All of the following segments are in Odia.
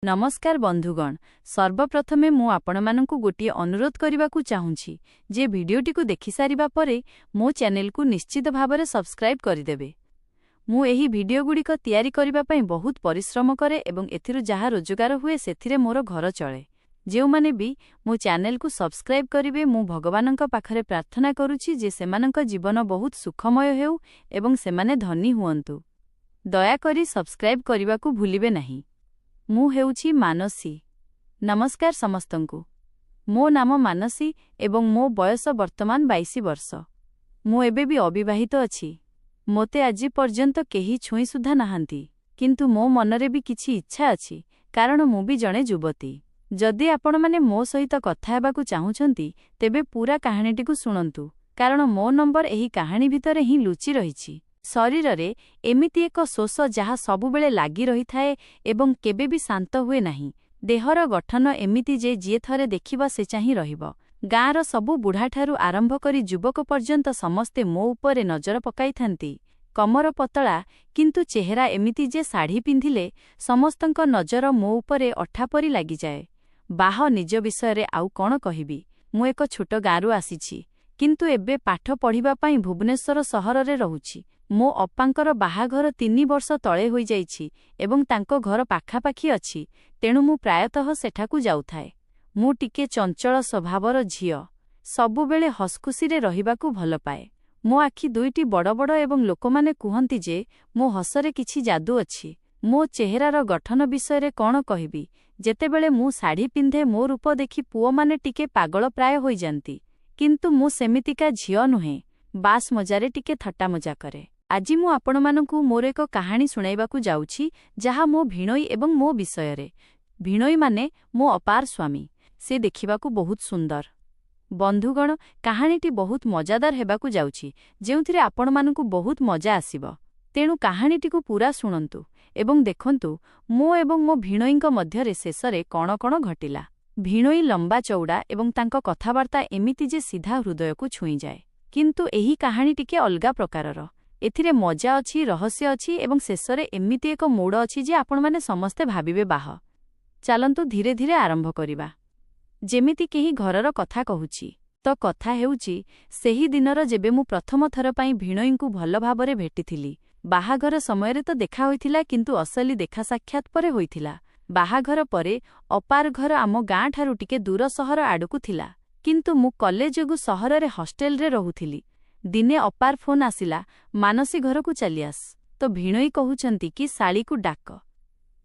नमस्कार बंधुगण, सर्वप्रथमे मु आपणमानंकु गोटिए अनुरोध करबाकू चाहूँछि जे भिडियोटी को देखि सारिबा परे मो चैनल को निश्चित भावरे सब्सक्राइब करिदेबे। मु एही भिडियो गुड़िक तैयारी करिबा पई बहुत परिश्रम करे एवं एथिरु जहा रोजगार हुए सेथिरे मोर घर चले। जेउ माने भी मो चैनल को सब्सक्राइब करिवे मु भगवानंक पाखरे प्रार्थना करूछि जे सेमानंक जीवन बहुत सुखमय हेउ एवं सेमाने धनी हुअन्तु। दया करी सब्सक्राइब करिबाकू भूलिबे नाही। मु हेउछि मानसी। नमस्कार समस्तंकु। मो नाम मानसी एवं मो बयस वर्तमान 22 वर्ष। मु एबे भी अविवाहित अछि। मोते आजि पर्यंत केही छुई सुधा नाहांती, किंतु मो मनरे भी किछि इच्छा अछि कारण मु भी जणे युवती। जदि आपण माने मो सहित कथा हेबाकू चाहुछंती तेबे पूरा कहानीटिकू सुनंतु कारण मो नंबर एही कहानी भितरे ही लुचि रहिछि। शरीर रे एमिति एक शोष जहा सबुबेले लागी रही थाए एवं केबे भी शांत हुए नाही। देहर गठन एमिति जे जिए थरे देखिबा से चाहि रहिबो। गाँर सबु बुढ़ाठारु आरंभ करी युवक पर्यंत समस्ते मो उपरे नजर पकाइथांती। कमर पतला किंतु चेहरा एमिति जे साड़ी पिंधिले समस्तंक नजर मो उपरे अठा परी लागि जाए। बाह निज विषय रे आउ कोन कहिबी। मु एक छोट गाँरु आसीछि किंतु एबे पाठ पढ़िबा पई भुवनेश्वर सहर रे रहुछि। मो अप्पांकर बाहाघर 3 वर्ष तळे होई जाइछि एवं तांको घर पाखापाखी अछि, तेणु मु प्रायतः सेठाकू जाउथाए। मु टिके चंचल स्वभावर झियो, सबुबेले हसखुसी रे रहिबाकू भल पाए। मो आखि दुईटी बड़ बड़ एवं लोकमाने कुहंती जे मो हसरे किछि जादू अछि। मो चेहरार गठन विषय रे कोन कहिबी। जेतेबेले मु साड़ी पिंधे मो रूप देखि पुओ माने टिके पागल प्राय होई जांती, किंतु मु सेमितिका झियो नुहे, बास मजारे टिके थट्टा मजा करे। आजि मु आपणमानंकु मोर एक कहानी सुनाइबाकू जाउछि जहा मो भिणोई एवं मो विषय रे। भिणोई माने मो अपार स्वामी। से देखिबाकू बहुत सुंदर। बंधुगण, कहानीटी बहुत मजादार हेबाकू जाउछि जेउथिरे आपणमानंकु बहुत मजा आसीबो। तेणु कहानीटिकू पूरा सुनंतु एवं देखंतु मो एवं मो भिणोईंक मध्यरे शेषरे कोन कोन घटिला। भिणोई लंबा चौड़ा एवं तांको कथावार्ता एमिति जे सीधा हृदयकू छुई जाए। किंतु एही कहानी टिके अलगा प्रकारर। एथिरे मजा अछि, रहस्य अछि एवं शेषरे एमिति एक मोड़ अछि जे आपण माने समस्ते भाबिबे बाह। चलंतु धीरे धीरे आरंभ करिबा। जेमिति केही घरर कथा कहूछि तो कथा हेउछि सेही दिनर जेबे मु प्रथम थर पई भिणोईंकु भल भाबरे भेटिथिली। बाहाघर समयरे तो देखा होइथिला किंतु असली देखा साक्षात परे होइथिला। बाहाघर परे अपार घर आम गाँ ठारु टिके दूर सहर आडकु थिला, किंतु मु कॉलेज जोगु सहर रे हॉस्टेल रे रहुथिली। दिने अपार फोन आसिला, मानसी घर को चली आस। तो भिणोई कहउछंती कि साली को डाक,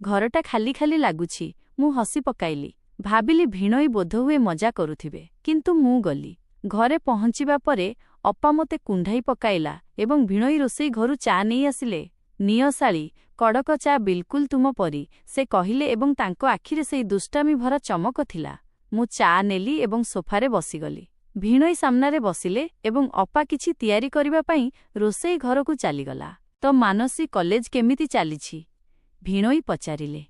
घरटा खाली खाली लागुछि। मु हसी पकाइली। भाबिली भिणोई बोध हुए मजा करुथिबे, किंतु मु गली। घरे पहुंचिबा परे अप्पा मते कुंढाई पकाइला एवं भिणोई रोसई घरु चा नेई आसिले। निय साली, कड़क चा बिल्कुल तुम परी, से कहिले एवं तांको आखिरे सेई दुष्टामी भरा चमक थिला। मु चा नेली एवं सोफारे बसीगली। भिणोई सामनारे बसिले एवं अप्पा किछि तियारी करिबा पई रोसई घर को चलीगला। तो मानसी कॉलेज केमिति चालिछि? भिणोई पचारिले।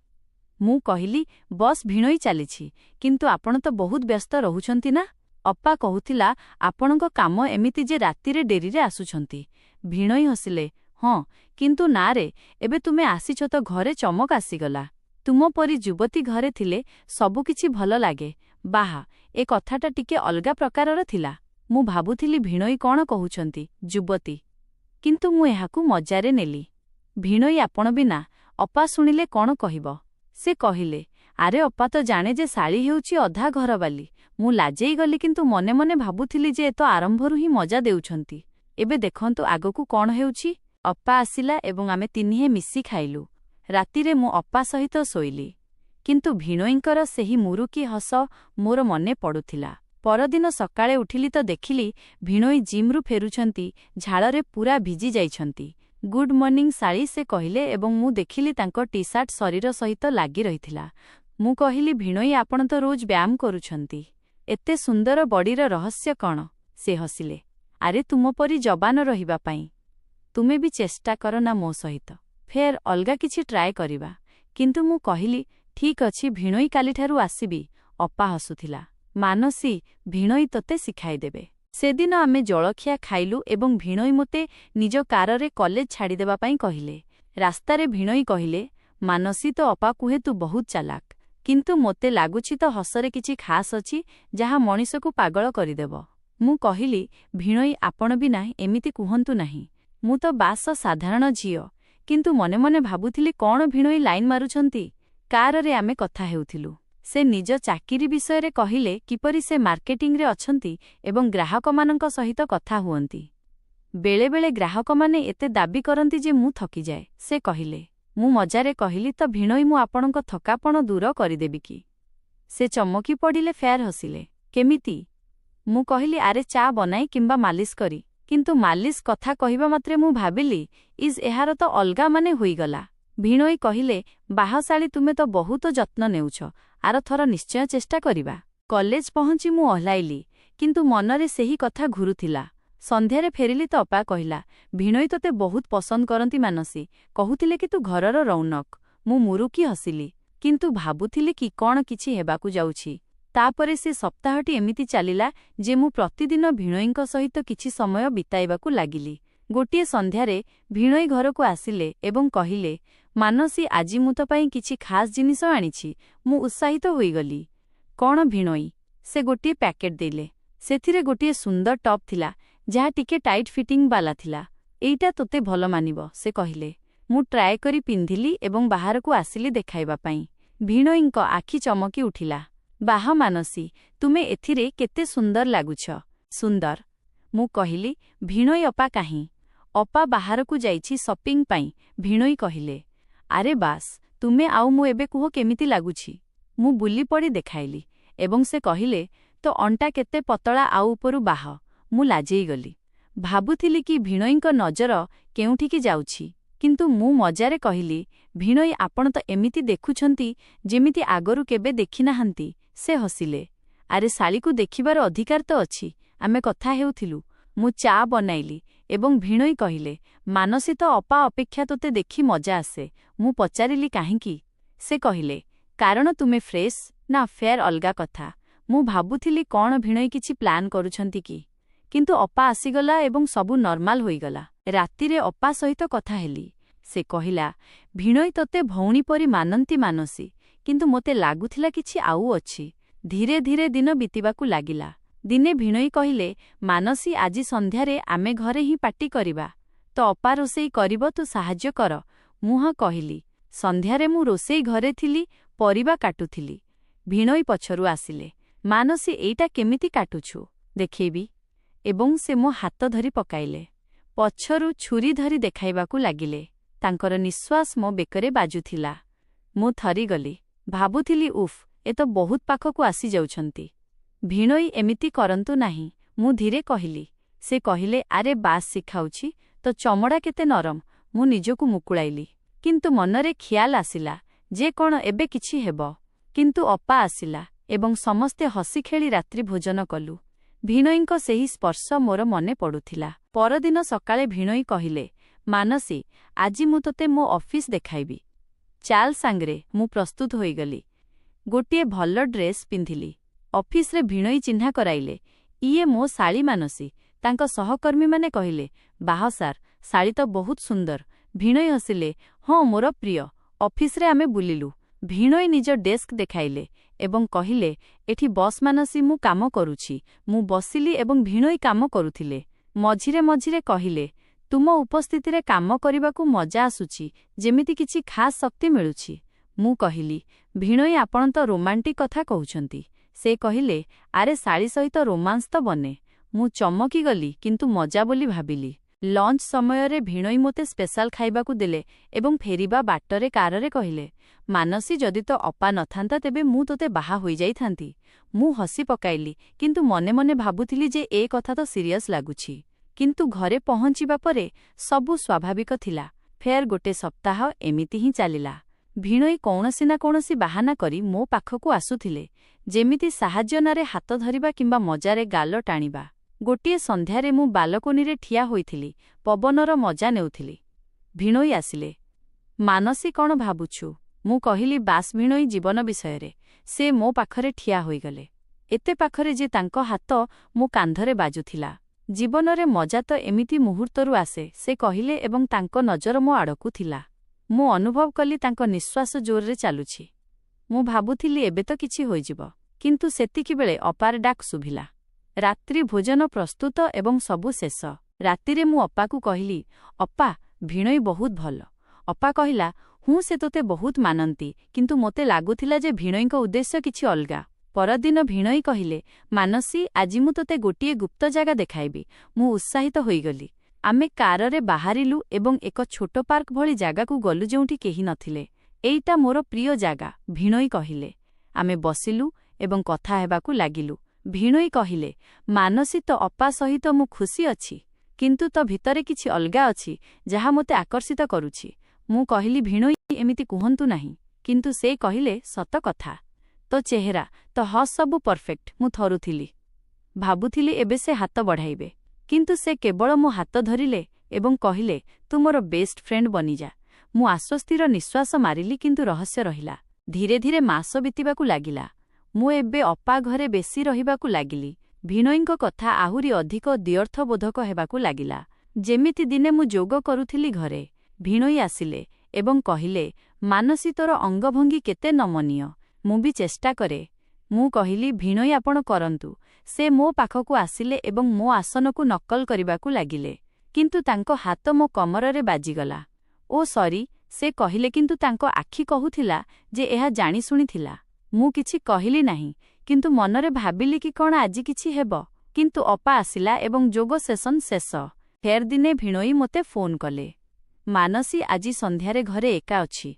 मु कहिली बस भिणोई चालिछि, किंतु आपण तो बहुत व्यस्त रहुछंती ना। अप्पा कहुथिला आपणक काम एमिति जे रातिरे डेरिरे आसुछंती। भिणोई हसिले, हाँ किंतु ना रे, एबे तुमे आसीछ तो घरे चमक आसीगला। तुम परी युवती घरे थिले सबु किछि भल लागे। बाहा ए कथाटा टिके अलगा प्रकारर थिला। मु भाबुथिली भिणोई कोन कहउछंती युवती, किंतु मु एहाकू मजारे नेली। भिणोई आपण बिना अप्पा सुनिले कोन कहिबो। से कहिले, आरे अप्पा तो जाने जे साली हेउची अधा घरवाली। मु लाजेई गली किंतु मने मने भाबुथिली जे तो आरंभरु ही मजा देउछंती। एबे देखंतु आगकू कोन हेउची। अप्पा आसिला एवं आमे तिनिहे मिसी खाइलु। रातिरे मु अप्पा सहित सोइली, किंतु भिणोईंकर सेही मुरुकी हस मोर मने पडुथिला। परदिन सकाळे उठिली तो देखिली भिणोई जिमरु फेरुछंती, झाଳରେ पूरा भिजी जाइछंती। गुड मॉर्निंग साली, से कहिले एवं मु देखिली तांको टी शर्ट शरीर सहित लागि रहिथिला। मु कहिली भिणोई आपण तो रोज व्यायाम करूछंती, एते सुंदर बॉडीर रहस्य कोन? से हसिले, आरे तुम परी जवान रहिबा पई तुमे भी चेष्टा कर ना मो सहित, फेर अलगा किछि ट्राए करिबा। किंतु मु कहिली ठीक अछि, भिणोई काली ठारु आसीबी। अप्पा हसुथिला। मानसी, भिणोई तोते सिखाई देबे। सेदिन आमे जळखिया खाइलु एवं भिणोई मते निज काररे कॉलेज छाड़ी देबा पई कहिले। रास्तारे भिणोई कहिले, मानसी तो अप्पा कुहे तू बहुत चालाक, କିନ୍ତୁ ମୋତେ ଲାଗୁଛି ତ ହସରେ କିଛି ଖାସ୍ ଅଛି ଯାହା ମଣିଷକୁ ପାଗଳ କରିଦେବ। ମୁଁ କହିଲି, ଭିଣୋଇ ଆପଣ ବି ନାହିଁ ଏମିତି କୁହନ୍ତୁ ନାହିଁ। ମୁଁ ତ ବାସ ସାଧାରଣ ଝିଅ। କିନ୍ତୁ ମନେ ମନେ ଭାବୁଥିଲି କ'ଣ ଭିଣୋଇ ଲାଇନ୍ ମାରୁଛନ୍ତି। କାରରେ ଆମେ କଥା ହେଉଥିଲୁ। ସେ ନିଜ ଚାକିରି ବିଷୟରେ କହିଲେ, କିପରି ସେ ମାର୍କେଟିଂରେ ଅଛନ୍ତି ଏବଂ ଗ୍ରାହକମାନଙ୍କ ସହିତ କଥା ହୁଅନ୍ତି। ବେଳେବେଳେ ଗ୍ରାହକମାନେ ଏତେ ଦାବି କରନ୍ତି ଯେ ମୁଁ ଥକିଯାଏ, ସେ କହିଲେ। ମୁଁ ମଜାରେ କହିଲି, ତ ଭିଣୋଇ ମୁଁ ଆପଣଙ୍କ ଥକାପଣ ଦୂର କରିଦେବି କି? ସେ ଚମକି ପଡ଼ିଲେ, ଫେର୍ ହସିଲେ। କେମିତି? ମୁଁ କହିଲି, ଆରେ ଚା ବନାଇ କିମ୍ବା ମାଲିସ କରି। କିନ୍ତୁ ମାଲିସ କଥା କହିବା ମାତ୍ରେ ମୁଁ ଭାବିଲି, ଏହାର ତ ଅଲଗା ମାନେ ହୋଇଗଲା। ଭିଣୋଇ କହିଲେ, ବାହ ଶାଳୀ ତୁମେ ତ ବହୁତ ଯତ୍ନ ନେଉଛ, ଆରଥର ନିଶ୍ଚୟ ଚେଷ୍ଟା କରିବା। କଲେଜ ପହଞ୍ଚି ମୁଁ ଓହ୍ଲାଇଲି, କିନ୍ତୁ ମନରେ ସେହି କଥା ଘୁରୁଥିଲା। ସନ୍ଧ୍ୟାରେ ଫେରିଲି ତ ଅପା କହିଲା, ଭିଣୋଇ ତୋତେ ବହୁତ ପସନ୍ଦ କରନ୍ତି ମାନସୀ, କହୁଥିଲେ କି ତୁ ଘରର ରୌନକ। ମୁଁ ମୁରୁକି ହସିଲି, କିନ୍ତୁ ଭାବୁଥିଲି କି କ'ଣ କିଛି ହେବାକୁ ଯାଉଛି। ତାପରେ ସେ ସପ୍ତାହଟି ଏମିତି ଚାଲିଲା ଯେ ମୁଁ ପ୍ରତିଦିନ ଭିଣୋଇଙ୍କ ସହିତ କିଛି ସମୟ ବିତାଇବାକୁ ଲାଗିଲି। ଗୋଟିଏ ସନ୍ଧ୍ୟାରେ ଭିଣୋଇ ଘରକୁ ଆସିଲେ ଏବଂ କହିଲେ, ମାନସୀ ଆଜି ମୁଁ ତୋ ପାଇଁ କିଛି ଖାସ୍ ଜିନିଷ ଆଣିଛି। ମୁଁ ଉତ୍ସାହିତ ହୋଇଗଲି। କ'ଣ ଭିଣୋଇ? ସେ ଗୋଟିଏ ପ୍ୟାକେଟ୍ ଦେଲେ। ସେଥିରେ ଗୋଟିଏ ସୁନ୍ଦର ଟପ୍ ଥିଲା, ଯାହା ଟିକେ ଟାଇଟ୍ ଫିଟିଂ ବାଲା ଥିଲା। ଏଇଟା ତୋତେ ଭଲ ମାନିବ, ସେ କହିଲେ। ମୁଁ ଟ୍ରାଏ କରି ପିନ୍ଧିଲି ଏବଂ ବାହାରକୁ ଆସିଲି ଦେଖାଇବା ପାଇଁ। ଭିଣୋଇଙ୍କ ଆଖି ଚମକି ଉଠିଲା। ବାହ ମାନସୀ, ତୁମେ ଏଥିରେ କେତେ ସୁନ୍ଦର ଲାଗୁଛ। ସୁନ୍ଦର? ମୁଁ କହିଲି, ଭିଣୋଇ ଅପା କାହିଁ? ଅପା ବାହାରକୁ ଯାଇଛି ସପିଂ ପାଇଁ, ଭିଣୋଇ କହିଲେ। ଆରେ ବାସ୍, ତୁମେ ଆଉ ମୁଁ ଏବେ କୁହ କେମିତି ଲାଗୁଛି? ମୁଁ ବୁଲି ପଡ଼ି ଦେଖାଇଲି ଏବଂ ସେ କହିଲେ, ତୋ ଅଣ୍ଟା କେତେ ପତଳା ଆଉ ଉପରୁ ବାହ। ମୁଁ ଲାଜେଇଗଲି। ଭାବୁଥିଲି କି ଭିଣୋଇଙ୍କ ନଜର କେଉଁଠିକି ଯାଉଛି। କିନ୍ତୁ ମୁଁ ମଜାରେ କହିଲି, ଭିଣୋଇ ଆପଣ ତ ଏମିତି ଦେଖୁଛନ୍ତି ଯେମିତି ଆଗରୁ କେବେ ଦେଖିନାହାନ୍ତି। ସେ ହସିଲେ। ଆରେ ଶାଳୀକୁ ଦେଖିବାର ଅଧିକାର ତ ଅଛି। ଆମେ କଥା ହେଉଥିଲୁ। ମୁଁ ଚା ବନାଇଲି ଏବଂ ଭିଣୋଇ କହିଲେ, ମାନସୀ ତ ଅପା ଅପେକ୍ଷା ତୋତେ ଦେଖି ମଜା ଆସେ। ମୁଁ ପଚାରିଲି, କାହିଁକି? ସେ କହିଲେ, କାରଣ ତୁମେ ଫ୍ରେଶ୍। ନା ଫେର୍ ଅଲଗା କଥା? ମୁଁ ଭାବୁଥିଲି କ'ଣ ଭିଣୋଇ କିଛି ପ୍ଲାନ୍ କରୁଛନ୍ତି କି? କିନ୍ତୁ ଅପା ଆସିଗଲା ଏବଂ ସବୁ ନର୍ମାଲ ହୋଇଗଲା। ରାତିରେ ଅପା ସହିତ କଥା ହେଲି। ସେ କହିଲା, ଭିଣୋଇ ତୋତେ ଭଉଣୀ ପରି ମାନନ୍ତି ମାନସୀ, କିନ୍ତୁ ମୋତେ ଲାଗୁଥିଲା କିଛି ଆଉ ଅଛି। ଧୀରେ ଧୀରେ ଦିନ ବିତିବାକୁ ଲାଗିଲା। ଦିନେ ଭିଣୋଇ କହିଲେ, ମାନସୀ ଆଜି ସନ୍ଧ୍ୟାରେ ଆମେ ଘରେ ହିଁ ପାର୍ଟି କରିବା। ତ ଅପା ରୋଷେଇ କରିବ, ତୁ ସାହାଯ୍ୟ କର। ମୁଁ ହଁ କହିଲି। ସନ୍ଧ୍ୟାରେ ମୁଁ ରୋଷେଇ ଘରେ ଥିଲି, ପରିବା କାଟୁଥିଲି। ଭିଣୋଇ ପଛରୁ ଆସିଲେ। ମାନସୀ ଏଇଟା କେମିତି କାଟୁଛୁ, ଦେଖେଇବି? ଏବଂ ସେ ମୋ ହାତ ଧରି ପକାଇଲେ। ପଛରୁ ଛୁରୀ ଧରି ଦେଖାଇବାକୁ ଲାଗିଲେ। ତାଙ୍କର ନିଶ୍ୱାସ ମୋ ବେକରେ ବାଜୁଥିଲା। ମୁଁ ଥରିଗଲି। ଭାବୁଥିଲି, ଉଫ୍, ଏ ତ ବହୁତ ପାଖକୁ ଆସିଯାଉଛନ୍ତି। ଭିଣୋଇ ଏମିତି କରନ୍ତୁ ନାହିଁ, ମୁଁ ଧୀରେ କହିଲି। ସେ କହିଲେ, ଆରେ ବାସ୍ ଶିଖାଉଛି, ତ ଚମଡ଼ା କେତେ ନରମ। ମୁଁ ନିଜକୁ ମୁକୁଳାଇଲି। କିନ୍ତୁ ମନରେ ଖିଆଲ ଆସିଲା ଯେ କ'ଣ ଏବେ କିଛି ହେବ। କିନ୍ତୁ ଅପା ଆସିଲା ଏବଂ ସମସ୍ତେ ହସି ଖେଳି ରାତ୍ରି ଭୋଜନ କଲୁ। ଭିଣୋଇଙ୍କ ସେହି ସ୍ପର୍ଶ ମୋର ମନେ ପଡ଼ୁଥିଲା। ପରଦିନ ସକାଳେ ଭିଣୋଇ କହିଲେ, ମାନସୀ ଆଜି ମୁଁ ତୋତେ ମୋ ଅଫିସ୍ ଦେଖାଇବି। ଚାଲ ସାଙ୍ଗରେ। ମୁଁ ପ୍ରସ୍ତୁତ ହୋଇଗଲି। ଗୋଟିଏ ଭଲ ଡ୍ରେସ୍ ପିନ୍ଧିଲି। ଅଫିସରେ ଭିଣୋଇ ଚିହ୍ନା କରାଇଲେ, ଇଏ ମୋ ଶାଳୀ ମାନସୀ। ତାଙ୍କ ସହକର୍ମୀମାନେ କହିଲେ, ବାହ ସାର୍, ଶାଳୀ ତ ବହୁତ ସୁନ୍ଦର। ଭିଣୋଇ ହସିଲେ, ହଁ ମୋର ପ୍ରିୟ। ଅଫିସରେ ଆମେ ବୁଲିଲୁ। ଭିଣୋଇ ନିଜ ଡେସ୍କ ଦେଖାଇଲେ ଏବଂ କହିଲେ, ଏଠି ବସ୍ ମାନସୀ, ମୁଁ କାମ କରୁଛି। ମୁଁ ବସିଲି ଏବଂ ଭିଣୋଇ କାମ କରୁଥିଲେ। ମଝିରେ ମଝିରେ କହିଲେ, ତୁମ ଉପସ୍ଥିତିରେ କାମ କରିବାକୁ ମଜା ଆସୁଛି, ଯେମିତି କିଛି ଖାସ୍ ଶକ୍ତି ମିଳୁଛି। ମୁଁ କହିଲି, ଭିଣୋଇ ଆପଣ ତ ରୋମାଣ୍ଟିକ୍ କଥା କହୁଛନ୍ତି। ସେ କହିଲେ, ଆରେ ଶାଳୀ ସହିତ ରୋମାନ୍ସ ତ ବନେ। ମୁଁ ଚମକିଗଲି, କିନ୍ତୁ ମଜା ବୋଲି ଭାବିଲି। ଲଞ୍ଚ ସମୟରେ ଭିଣୋଇ ମୋତେ ସ୍ପେଶାଲ ଖାଇବାକୁ ଦେଲେ ଏବଂ ଫେରିବା ବାଟରେ କାରରେ କହିଲେ, ମାନସୀ ଯଦି ତ ଅପା ନଥାନ୍ତା ତେବେ ମୁଁ ତୋତେ ବାହା ହୋଇଯାଇଥାନ୍ତି। ମୁଁ ହସି ପକାଇଲି, କିନ୍ତୁ ମନେ ମନେ ଭାବୁଥିଲି ଯେ ଏ କଥା ତ ସିରିୟସ୍ ଲାଗୁଛି। କିନ୍ତୁ ଘରେ ପହଞ୍ଚିବା ପରେ ସବୁ ସ୍ୱାଭାବିକ ଥିଲା। ଫେର୍ ଗୋଟେ ସପ୍ତାହ ଏମିତି ହିଁ ଚାଲିଲା। ଭିଣୋଇ କୌଣସି ନା କୌଣସି ବାହାନା କରି ମୋ ପାଖକୁ ଆସୁଥିଲେ, ଯେମିତି ସାହାଯ୍ୟ ନାରେ ହାତ ଧରିବା କିମ୍ବା ମଜାରେ ଗାଲ ଟାଣିବା। ଗୋଟିଏ ସନ୍ଧ୍ୟାରେ ମୁଁ ବାଲକୋନିରେ ଠିଆ ହୋଇଥିଲି, ପବନର ମଜା ନେଉଥିଲି। ଭିଣୋଇ ଆସିଲେ। ମାନସୀ କ'ଣ ଭାବୁଛୁ? ମୁଁ କହିଲି, ବାସ୍ ଭିଣୋଇ ଜୀବନ ବିଷୟରେ। ସେ ମୋ ପାଖରେ ଠିଆ ହୋଇଗଲେ। ଏତେ ପାଖରେ ଯେ ତାଙ୍କ ହାତ ମୋ କାନ୍ଧରେ ବାଜୁଥିଲା। ଜୀବନରେ ମଜା ତ ଏମିତି ମୁହୂର୍ତ୍ତରୁ ଆସେ, ସେ କହିଲେ ଏବଂ ତାଙ୍କ ନଜର ମୋ ଆଡ଼କୁ ଥିଲା। ମୁଁ ଅନୁଭବ କଲି ତାଙ୍କ ନିଶ୍ୱାସ ଜୋରରେ ଚାଲୁଛି। ମୁଁ ଭାବୁଥିଲି ଏବେ ତ କିଛି ହୋଇଯିବ, କିନ୍ତୁ ସେତିକିବେଳେ ଅପାର ଡାକ ଶୁଭିଲା। ରାତ୍ରି ଭୋଜନ ପ୍ରସ୍ତୁତ ଏବଂ ସବୁ ଶେଷ। ରାତିରେ ମୁଁ ଅପାକୁ କହିଲି, ଅପା, ଭିଣୋଇ ବହୁତ ଭଲ। ଅପା କହିଲା, ସେ ତୋତେ ବହୁତ ମାନନ୍ତି, କିନ୍ତୁ ମୋତେ ଲାଗୁଥିଲା ଯେ ଭିଣୋଇଙ୍କ ଉଦ୍ଦେଶ୍ୟ କିଛି ଅଲଗା। ପରଦିନ ଭିଣୋଇ କହିଲେ, ମାନସୀ, ଆଜି ମୁଁ ତୋତେ ଗୋଟିଏ ଗୁପ୍ତ ଜାଗା ଦେଖାଇବି। ମୁଁ ଉତ୍ସାହିତ ହୋଇଗଲି। ଆମେ କାରରେ ବାହାରିଲୁ ଏବଂ ଏକ ଛୋଟ ପାର୍କ ଭଳି ଜାଗାକୁ ଗଲୁ ଯେଉଁଠି କେହି ନଥିଲେ। ଏଇଟା ମୋର ପ୍ରିୟ ଜାଗା, ଭିଣୋଇ କହିଲେ। ଆମେ ବସିଲୁ ଏବଂ କଥା ହେବାକୁ ଲାଗିଲୁ। ଭିଣୋଇ କହିଲେ, ମାନସୀ, ତ ଅପା ସହିତ ମୁଁ ଖୁସି ଅଛି, କିନ୍ତୁ ତ ଭିତରେ କିଛି ଅଲଗା ଅଛି ଯାହା ମୋତେ ଆକର୍ଷିତ କରୁଛି। ମୁଁ କହିଲି, ଭିଣୋଇ, ଏମିତି କୁହନ୍ତୁ ନାହିଁ। କିନ୍ତୁ ସେ କହିଲେ, ସତ କଥା। ତୋ ଚେହେରା, ତୋ ହସ୍ ସବୁ ପରଫେକ୍ଟ। ମୁଁ ଥରୁଥିଲି। ଭାବୁଥିଲି ଏବେ ସେ ହାତ ବଢ଼ାଇବେ, କିନ୍ତୁ ସେ କେବଳ ମୋ ହାତ ଧରିଲେ ଏବଂ କହିଲେ, ତୁ ମୋର ବେଷ୍ଟ ଫ୍ରେଣ୍ଡ ବନିଯା। ମୁଁ ଆଶ୍ୱସ୍ତିର ନିଶ୍ୱାସ ମାରିଲି, କିନ୍ତୁ ରହସ୍ୟ ରହିଲା। ଧୀରେ ଧୀରେ ମାସ ବିତିବାକୁ ଲାଗିଲା। ମୁଁ ଏବେ ଅପା ଘରେ ବେଶୀ ରହିବାକୁ ଲାଗିଲି। ଭିଣୋଇଙ୍କ କଥା ଆହୁରି ଅଧିକ ଦ୍ବ୍ୟର୍ଥବୋଧକ ହେବାକୁ ଲାଗିଲା। ଯେମିତି ଦିନେ ମୁଁ ଯୋଗ କରୁଥିଲି ଘରେ। ଭିଣୋଇ ଆସିଲେ ଏବଂ କହିଲେ, ମାନସୀ, ତୋର ଅଙ୍ଗଭଙ୍ଗୀ କେତେ ନମନୀୟ। ମୁଁ ବି ଚେଷ୍ଟା କରେ। ମୁଁ କହିଲି, ଭିଣୋଇ, ଆପଣ କରନ୍ତୁ। ସେ ମୋ ପାଖକୁ ଆସିଲେ ଏବଂ ମୋ ଆସନକୁ ନକଲ କରିବାକୁ ଲାଗିଲେ, କିନ୍ତୁ ତାଙ୍କ ହାତ ମୋ କମରରେ ବାଜିଗଲା। ଓ ସରି, ସେ କହିଲେ, କିନ୍ତୁ ତାଙ୍କ ଆଖି କହୁଥିଲା ଯେ ଏହା ଜାଣିଶୁଣି ଥିଲା। ମୁଁ କିଛି କହିଲି ନାହିଁ, କିନ୍ତୁ ମନରେ ଭାବିଲି କି କ'ଣ ଆଜି କିଛି ହେବ। କିନ୍ତୁ ଅପା ଆସିଲା ଏବଂ ଯୋଗ ସେସନ ଶେଷ। ଫେର ଦିନେ ଭିଣୋଇ ମୋତେ ଫୋନ୍ କଲେ, ମାନସୀ, ଆଜି ସନ୍ଧ୍ୟାରେ ଘରେ ଏକା ଅଛି।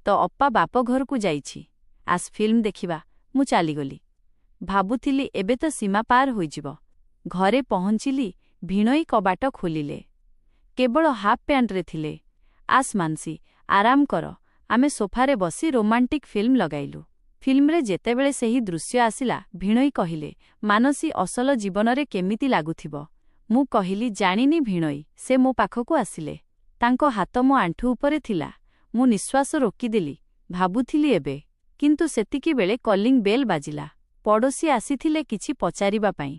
ତ ଅପା ବାପ ଘରକୁ ଯାଇଛି। ଆସ୍ ଫିଲ୍ମ ଦେଖିବା। ମୁଁ ଚାଲିଗଲି। ଭାବୁଥିଲି ଏବେ ତ ସୀମା ପାର ହୋଇଯିବ। ଘରେ ପହଞ୍ଚିଲି। ଭିଣୋଇ କବାଟ ଖୋଲିଲେ। କେବଳ ହାଫ୍ ପ୍ୟାଣ୍ଟରେ ଥିଲେ। ଆସ୍ ମାନସୀ, ଆରାମ କର। ଆମେ ସୋଫାରେ ବସି ରୋମାଣ୍ଟିକ ଫିଲ୍ମ ଲଗାଇଲୁ। ଫିଲ୍ମରେ ଯେତେବେଳେ ସେହି ଦୃଶ୍ୟ ଆସିଲା, ଭିଣୋଇ କହିଲେ, ମାନସୀ, ଅସଲ ଜୀବନରେ କେମିତି ଲାଗୁଥିବ? ମୁଁ କହିଲି, ଜାଣିନି ଭିଣୋଇ। ସେ ମୋ ପାଖକୁ ଆସିଲେ। ତାଙ୍କ ହାତ ମୋ ଆଣ୍ଠୁ ଉପରେ ଥିଲା। ମୁଁ ନିଶ୍ୱାସ ରୋକିଦେଲି। ଭାବୁଥିଲି ଏବେ। କିନ୍ତୁ ସେତିକିବେଳେ କଲିଂ ବେଲ୍ ବାଜିଲା। ପଡ଼ୋଶୀ ଆସିଥିଲେ କିଛି ପଚାରିବା ପାଇଁ।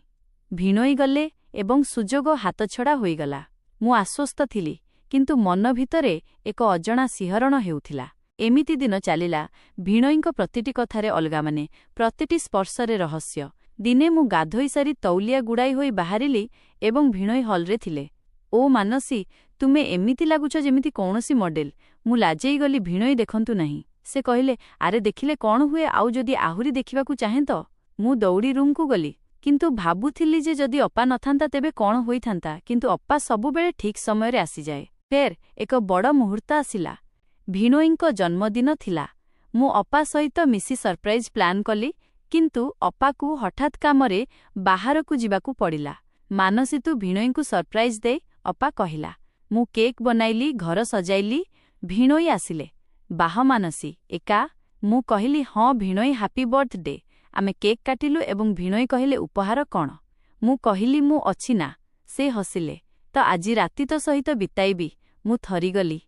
ଭିଣୋଇ ଗଲେ ଏବଂ ସୁଯୋଗ ହାତଛଡ଼ା ହୋଇଗଲା। ମୁଁ ଆଶ୍ୱସ୍ତ ଥିଲି, କିନ୍ତୁ ମନ ଭିତରେ ଏକ ଅଜଣା ଶିହରଣ ହେଉଥିଲା। ଏମିତି ଦିନ ଚାଲିଲା। ଭିଣୋଇଙ୍କ ପ୍ରତିଟି କଥାରେ ଅଲଗାମାନେ, ପ୍ରତିଟି ସ୍ପର୍ଶରେ ରହସ୍ୟ। ଦିନେ ମୁଁ ଗାଧୋଇ ସାରି ତଉଲିଆ ଗୁଡ଼ାଇ ହୋଇ ବାହାରିଲି ଏବଂ ଭିଣୋଇ ହଲ୍ରେ ଥିଲେ। ଓ ମାନସୀ, ତୁମେ ଏମିତି ଲାଗୁଛ ଯେମିତି କୌଣସି ମଡେଲ। ମୁଁ ଲାଜେଇଗଲି। ଭିଣୋଇ ଦେଖନ୍ତୁ ନାହିଁ। ସେ କହିଲେ, ଆରେ ଦେଖିଲେ କ'ଣ ହୁଏ, ଆଉ ଯଦି ଆହୁରି ଦେଖିବାକୁ ଚାହେଁ ତ? ମୁଁ ଦୌଡ଼ି ରୁମ୍କୁ ଗଲି, କିନ୍ତୁ ଭାବୁଥିଲି ଯେ ଯଦି ଅପା ନଥାନ୍ତା ତେବେ କ'ଣ ହୋଇଥାନ୍ତା, କିନ୍ତୁ ଅପା ସବୁବେଳେ ଠିକ୍ ସମୟରେ ଆସିଯାଏ। ଫେର ଏକ ବଡ଼ ମୁହୂର୍ତ୍ତ ଆସିଲା। ଭିଣୋଇଙ୍କ ଜନ୍ମଦିନ ଥିଲା। ମୁଁ ଅପା ସହିତ ମିଶି ସରପ୍ରାଇଜ୍ ପ୍ଲାନ୍ କଲି, କିନ୍ତୁ ଅପାକୁ ହଠାତ୍ କାମରେ ବାହାରକୁ ଯିବାକୁ ପଡ଼ିଲା। ମାନସୀ, ତୁ ଭିଣୋଇଙ୍କୁ ସରପ୍ରାଇଜ୍ ଦେ, ଅପା କହିଲା। ମୁଁ କେକ୍ ବନାଇଲି, ଘର ସଜାଇଲି। ଭିଣୋଇ ଆସିଲେ। ବାହ ମାନସୀ, ଏକା? ମୁଁ କହିଲି, ହଁ ଭିଣୋଇ, ହାପି ବର୍ଥଡେ। ଆମେ କେକ୍ କାଟିଲୁ ଏବଂ ଭିଣୋଇ କହିଲେ, ଉପହାର କ'ଣ? ମୁଁ କହିଲି, ମୁଁ ଅଛି ନା। ସେ ହସିଲେ। ତ ଆଜି ରାତି ତୋ ସହିତ ବିତାଇବି। ମୁଁ ଥରିଗଲି।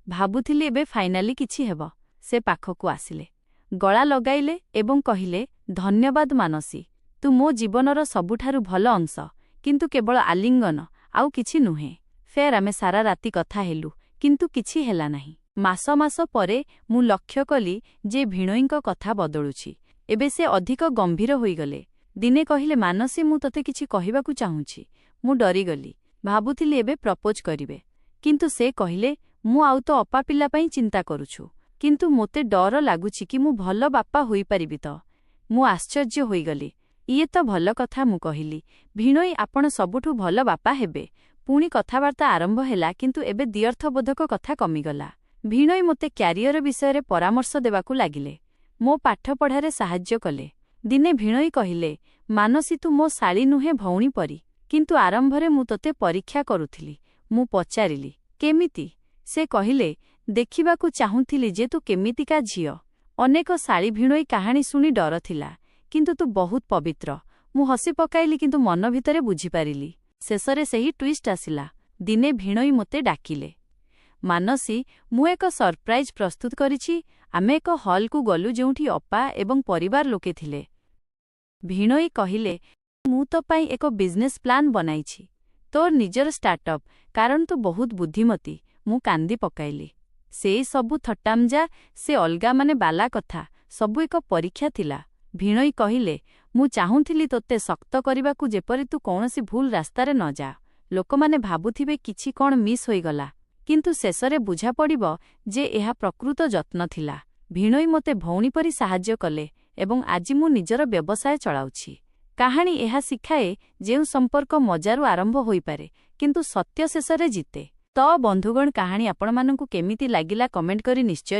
ଭାବୁଥିଲି ଏବେ ଫାଇନାଲି କିଛି ହେବ। ସେ ପାଖକୁ ଆସିଲେ, ଗଳା ଲଗାଇଲେ ଏବଂ କହିଲେ, ଧନ୍ୟବାଦ ମାନସୀ। ତୁ ମୋ ଜୀବନର ସବୁଠାରୁ ଭଲ ଅଂଶ, କିନ୍ତୁ କେବଳ ଆଲିଙ୍ଗନ, ଆଉ କିଛି ନୁହେଁ। ଫେର ଆମେ ସାରା ରାତି କଥା ହେଲୁ, କିନ୍ତୁ କିଛି ହେଲା ନାହିଁ। ମାସ ମାସ ପରେ ମୁଁ ଲକ୍ଷ୍ୟ କଲି ଯେ ଭିଣୋଇଙ୍କ କଥା ବଦଳୁଛି। ଏବେ ସେ ଅଧିକ ଗମ୍ଭୀର ହୋଇଗଲେ। ଦିନେ କହିଲେ, ମାନସୀ, ମୁଁ ତୋତେ କିଛି କହିବାକୁ ଚାହୁଁଛି। ମୁଁ ଡରିଗଲି। ଭାବୁଥିଲି ଏବେ ପ୍ରପୋଜ କରିବେ, କିନ୍ତୁ ସେ କହିଲେ, ମୁଁ ଆଉ ତ ଅପା ପିଲା ପାଇଁ ଚିନ୍ତା କରୁଛୁ, କିନ୍ତୁ ମୋତେ ଡର ଲାଗୁଛି କି ମୁଁ ଭଲ ବାପା ହୋଇପାରିବି ତ? ମୁଁ ଆଶ୍ଚର୍ଯ୍ୟ ହୋଇଗଲି। ଇଏ ତ ଭଲ କଥା, ମୁଁ କହିଲି। ଭିଣୋଇ, ଆପଣ ସବୁଠୁ ଭଲ ବାପା ହେବେ। ପୁଣି କଥାବାର୍ତ୍ତା ଆରମ୍ଭ ହେଲା, କିନ୍ତୁ ଏବେ ଦ୍ବ୍ୟର୍ଥବୋଧକ କଥା କମିଗଲା। ଭିଣୋଇ ମୋତେ କ୍ୟାରିୟର ବିଷୟରେ ପରାମର୍ଶ ଦେବାକୁ ଲାଗିଲେ। ମୋ ପାଠପଢ଼ାରେ ସାହାଯ୍ୟ କଲେ। ଦିନେ ଭିଣୋଇ କହିଲେ, ମାନସୀ, ତୁ ମୋ ଶାଳୀ ନୁହେଁ, ଭଉଣୀ ପରି। କିନ୍ତୁ ଆରମ୍ଭରେ ମୁଁ ତୋତେ ପରୀକ୍ଷା କରୁଥିଲି। ମୁଁ ପଚାରିଲି, କେମିତି? ସେ କହିଲେ, ଦେଖିବାକୁ ଚାହୁଁଥିଲି ଯେ ତୁ କେମିତିକା ଝିଅ। ଅନେକ ଶାଳୀ ଭିଣୋଇ କାହାଣୀ ଶୁଣି ଡରଥିଲା, କିନ୍ତୁ ତୁ ବହୁତ ପବିତ୍ର। ମୁଁ ହସି ପକାଇଲି, କିନ୍ତୁ ମନ ଭିତରେ ବୁଝିପାରିଲି। ଶେଷରେ ସେହି ଟ୍ୱିଷ୍ଟ ଆସିଲା। ଦିନେ ଭିଣୋଇ ମୋତେ ଡାକିଲେ, ମାନସୀ, ମୁଁ ଏକ ସରପ୍ରାଇଜ୍ ପ୍ରସ୍ତୁତ କରିଛି। ଆମେ ଏକ ହଲ୍କୁ ଗଲୁ ଯେଉଁଠି ଅପା ଏବଂ ପରିବାର ଲୋକେ ଥିଲେ। ଭିଣୋଇ କହିଲେ, ମୁଁ ତୋ ପାଇଁ ଏକ ବିଜନେସ୍ ପ୍ଲାନ୍ ବନାଇଛି। ତୋର ନିଜର ଷ୍ଟାର୍ଟଅପ୍, କାରଣ ତୁ ବହୁତ ବୁଦ୍ଧିମତୀ। ମୁଁ କାନ୍ଦି ପକାଇଲି। ସେଇ ସବୁ ଥଟ୍ଟାମଜା, ସେ ଅଲଗା ବାଲା କଥା, ସବୁ ଏକ ପରୀକ୍ଷା ଥିଲା। ଭିଣୋଇ କହିଲେ, ମୁଁ ଚାହୁଁଥିଲି ତୋତେ ଶକ୍ତ କରିବାକୁ ଯେପରି ତୁ କୌଣସି ଭୁଲ ରାସ୍ତାରେ ନ ଯା। ଲୋକମାନେ ଭାବୁଥିବେ କିଛି କ'ଣ ମିସ୍ ହୋଇଗଲା, କିନ୍ତୁ ଶେଷରେ ବୁଝାପଡ଼ିବ ଯେ ଏହା ପ୍ରକୃତ ଯତ୍ନ ଥିଲା। ଭିଣୋଇ ମୋତେ ଭଉଣୀ ପରି ସାହାଯ୍ୟ କଲେ ଏବଂ ଆଜି ମୁଁ ନିଜର ବ୍ୟବସାୟ ଚଳାଉଛି। କାହାଣୀ ଏହା ଶିଖାଏ ଯେଉଁ ସମ୍ପର୍କ ମଜାରୁ ଆରମ୍ଭ ହୋଇପାରେ କିନ୍ତୁ ସତ୍ୟ ଶେଷରେ ଜିତେ। ତ ବନ୍ଧୁଗଣ, କାହାଣୀ ଆପଣମାନଙ୍କୁ କେମିତି ଲାଗିଲା କମେଣ୍ଟ କରି ନିଶ୍ଚୟ